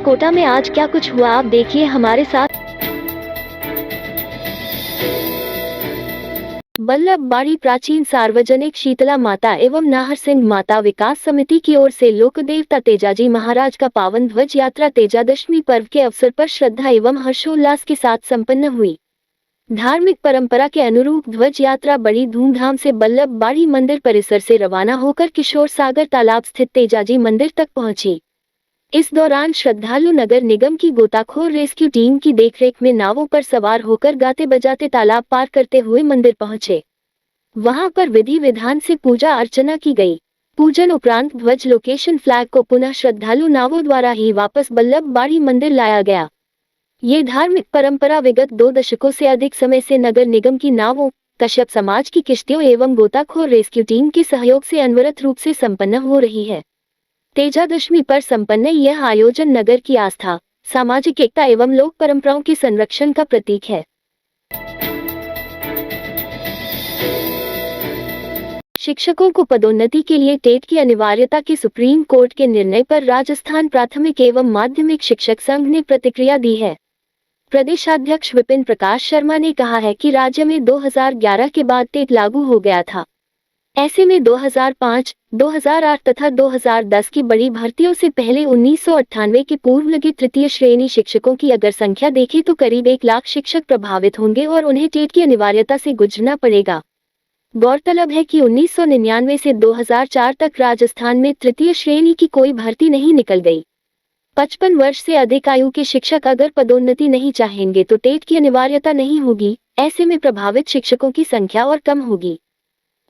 कोटा में आज क्या कुछ हुआ आप देखिए हमारे साथ। बल्लभबाड़ी प्राचीन सार्वजनिक शीतला माता एवं नाहर सिंह माता विकास समिति की ओर से लोक देवता तेजाजी महाराज का पावन ध्वज यात्रा तेजादशमी पर्व के अवसर पर श्रद्धा एवं हर्षोल्लास के साथ संपन्न हुई। धार्मिक परंपरा के अनुरूप ध्वज यात्रा बड़ी धूमधाम से बल्लभबाड़ी मंदिर परिसर से रवाना होकर किशोर सागर तालाब स्थित तेजाजी मंदिर तक पहुंची। इस दौरान श्रद्धालु नगर निगम की गोताखोर रेस्क्यू टीम की देखरेख में नावों पर सवार होकर गाते बजाते तालाब पार करते हुए मंदिर पहुंचे। वहां पर विधि विधान से पूजा अर्चना की गई। पूजन उपरांत ध्वज लोकेशन फ्लैग को पुनः श्रद्धालु नावों द्वारा ही वापस बल्लभबाड़ी मंदिर लाया गया। ये धार्मिक परंपरा विगत 2 दशकों से अधिक समय से नगर निगम की नावों, कश्यप समाज की किश्तियों एवं गोताखोर रेस्क्यू टीम के सहयोग से अनवरत रूप से संपन्न हो रही है। तेजादशमी पर संपन्न यह आयोजन नगर की आस्था, सामाजिक एकता एवं लोक परंपराओं के संरक्षण का प्रतीक है। शिक्षकों को पदोन्नति के लिए टेट की अनिवार्यता के सुप्रीम कोर्ट के निर्णय पर राजस्थान प्राथमिक एवं माध्यमिक शिक्षक संघ ने प्रतिक्रिया दी है। प्रदेशाध्यक्ष विपिन प्रकाश शर्मा ने कहा है कि राज्य में 2011 के बाद टेट लागू हो गया था। ऐसे में 2005, 2008 तथा 2010 की बड़ी भर्तियों से पहले 1998 के पूर्व लगे तृतीय श्रेणी शिक्षकों की अगर संख्या देखें तो करीब 1 लाख शिक्षक प्रभावित होंगे और उन्हें टेट की अनिवार्यता से गुजरना पड़ेगा। गौरतलब है कि 1999 से 2004 तक राजस्थान में तृतीय श्रेणी की कोई भर्ती नहीं निकल गई। 55 वर्ष से अधिक आयु के शिक्षक अगर पदोन्नति नहीं चाहेंगे तो टेट की अनिवार्यता नहीं होगी। ऐसे में प्रभावित शिक्षकों की संख्या और कम होगी।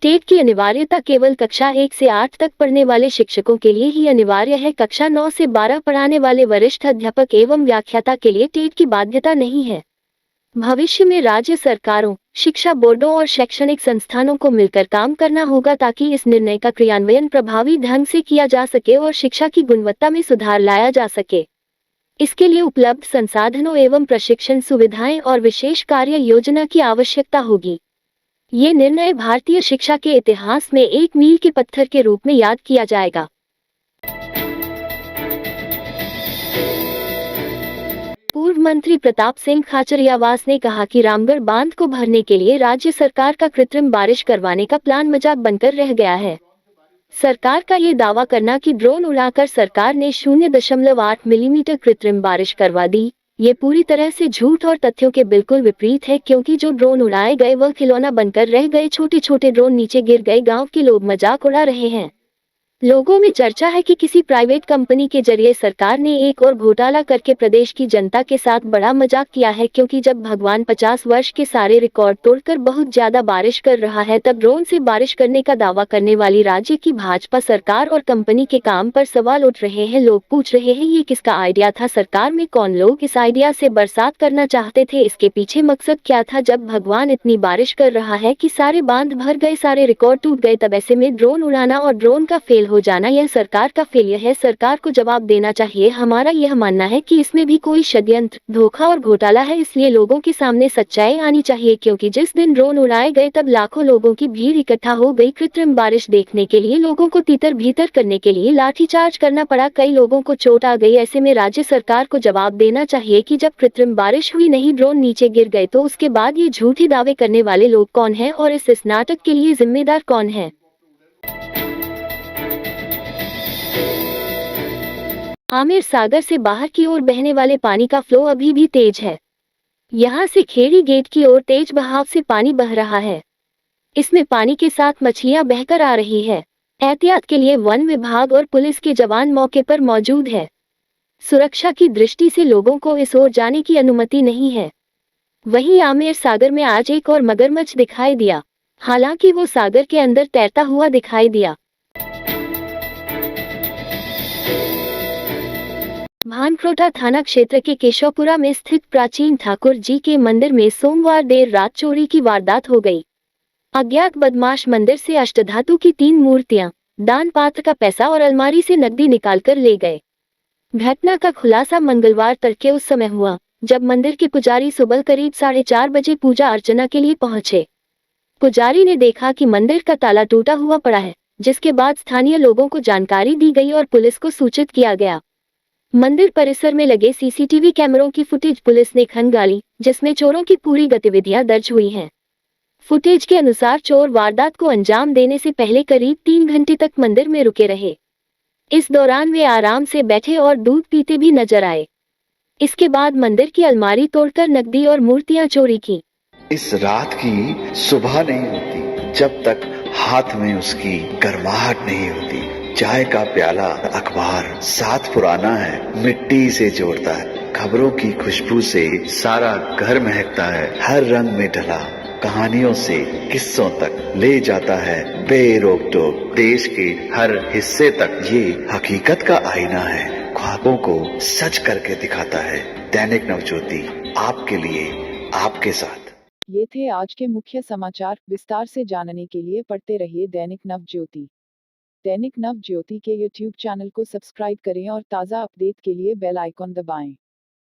टेट की अनिवार्यता केवल कक्षा 1 से 8 तक पढ़ने वाले शिक्षकों के लिए ही अनिवार्य है। कक्षा 9 से 12 पढ़ाने वाले वरिष्ठ अध्यापक एवं व्याख्याता के लिए टेट की बाध्यता नहीं है। भविष्य में राज्य सरकारों, शिक्षा बोर्डों और शैक्षणिक संस्थानों को मिलकर काम करना होगा ताकि इस निर्णय का क्रियान्वयन प्रभावी ढंग से किया जा सके और शिक्षा की गुणवत्ता में सुधार लाया जा सके। इसके लिए उपलब्ध संसाधनों एवं प्रशिक्षण सुविधाएं और विशेष कार्य योजना की आवश्यकता होगी। ये निर्णय भारतीय शिक्षा के इतिहास में एक मील के पत्थर के रूप में याद किया जाएगा। पूर्व मंत्री प्रताप सिंह खाचरियावास ने कहा कि रामगढ़ बांध को भरने के लिए राज्य सरकार का कृत्रिम बारिश करवाने का प्लान मजाक बनकर रह गया है। सरकार का ये दावा करना कि ड्रोन उड़ाकर सरकार ने 0.8 मिलीमीटर कृत्रिम बारिश करवा दी, ये पूरी तरह से झूठ और तथ्यों के बिल्कुल विपरीत है, क्योंकि जो ड्रोन उड़ाए गए वह खिलौना बनकर रह गए। छोटे छोटे ड्रोन नीचे गिर गए। गांव के लोग मजाक उड़ा रहे हैं। लोगों में चर्चा है कि किसी प्राइवेट कंपनी के जरिए सरकार ने एक और घोटाला करके प्रदेश की जनता के साथ बड़ा मजाक किया है, क्योंकि जब भगवान 50 वर्ष के सारे रिकॉर्ड तोड़कर बहुत ज्यादा बारिश कर रहा है तब ड्रोन से बारिश करने का दावा करने वाली राज्य की भाजपा सरकार और कंपनी के काम पर सवाल उठ रहे हैं। लोग पूछ रहे हैं ये किसका आइडिया था, सरकार में कौन लोग इस आइडिया से बरसात करना चाहते थे, इसके पीछे मकसद क्या था। जब भगवान इतनी बारिश कर रहा है कि सारे बांध भर गए, सारे रिकॉर्ड टूट गए, तब ऐसे में ड्रोन उड़ाना और ड्रोन का फेल हो जाना यह सरकार का फेलियर है। सरकार को जवाब देना चाहिए। हमारा यह मानना है कि इसमें भी कोई षड्यंत्र, धोखा और घोटाला है, इसलिए लोगों के सामने सच्चाई आनी चाहिए। क्योंकि जिस दिन ड्रोन उड़ाए गए तब लाखों लोगों की भीड़ इकट्ठा हो गई कृत्रिम बारिश देखने के लिए। लोगों को तीतर भीतर करने के लिए लाठीचार्ज करना पड़ा, कई लोगों को चोट आ गई। ऐसे में राज्य सरकार को जवाब देना चाहिए कि जब कृत्रिम बारिश हुई नहीं, ड्रोन नीचे गिर गए, तो उसके बाद ये झूठी दावे करने वाले लोग कौन हैं और इस नाटक के लिए जिम्मेदार कौन है। आमेर सागर से बाहर की ओर बहने वाले पानी का फ्लो अभी भी तेज है। यहां से खेड़ी गेट की ओर तेज बहाव से पानी बह रहा है। इसमें पानी के साथ मछलियां बहकर आ रही है। एहतियात के लिए वन विभाग और पुलिस के जवान मौके पर मौजूद है। सुरक्षा की दृष्टि से लोगों को इस ओर जाने की अनुमति नहीं है। वहीं आमेर सागर में आज एक और मगरमच्छ दिखाई दिया, हालांकि वो सागर के अंदर तैरता हुआ दिखाई दिया। भानक्रोटा थाना क्षेत्र के केशवपुरा में स्थित प्राचीन ठाकुर जी के मंदिर में सोमवार देर रात चोरी की वारदात हो गई। अज्ञात बदमाश मंदिर से अष्टधातु की 3 मूर्तियां, दान पात्र का पैसा और अलमारी से नकदी निकालकर ले गए। घटना का खुलासा मंगलवार तड़के उस समय हुआ जब मंदिर के पुजारी सुबह करीब 4:30 बजे पूजा अर्चना के लिए पहुंचे। पुजारी ने देखा कि मंदिर का ताला टूटा हुआ पड़ा है, जिसके बाद स्थानीय लोगों को जानकारी दी गई और पुलिस को सूचित किया गया। मंदिर परिसर में लगे सीसीटीवी कैमरों की फुटेज पुलिस ने खंगाली, जिसमें चोरों की पूरी गतिविधियां दर्ज हुई हैं। फुटेज के अनुसार चोर वारदात को अंजाम देने से पहले करीब 3 घंटे तक मंदिर में रुके रहे। इस दौरान वे आराम से बैठे और दूध पीते भी नजर आए। इसके बाद मंदिर की अलमारी तोड़कर नकदी और मूर्तियां चोरी की। इस रात की सुबह नहीं होती जब तक हाथ में उसकी गर्माहट नहीं होती। चाय का प्याला, अखबार साथ पुराना है, मिट्टी से जोड़ता है। खबरों की खुशबू से सारा घर महकता है। हर रंग में ढला कहानियों से किस्सों तक ले जाता है बेरोक टोक। देश के हर हिस्से तक ये हकीकत का आईना है। ख्वाबों को सच करके दिखाता है। दैनिक नवज्योति, आपके लिए, आपके साथ। ये थे आज के मुख्य समाचार। विस्तार से जानने के लिए पढ़ते रहिए दैनिक नवज्योति। दैनिक नवज्योति के YouTube चैनल को सब्सक्राइब करें और ताज़ा अपडेट के लिए बेल आइकॉन दबाएं।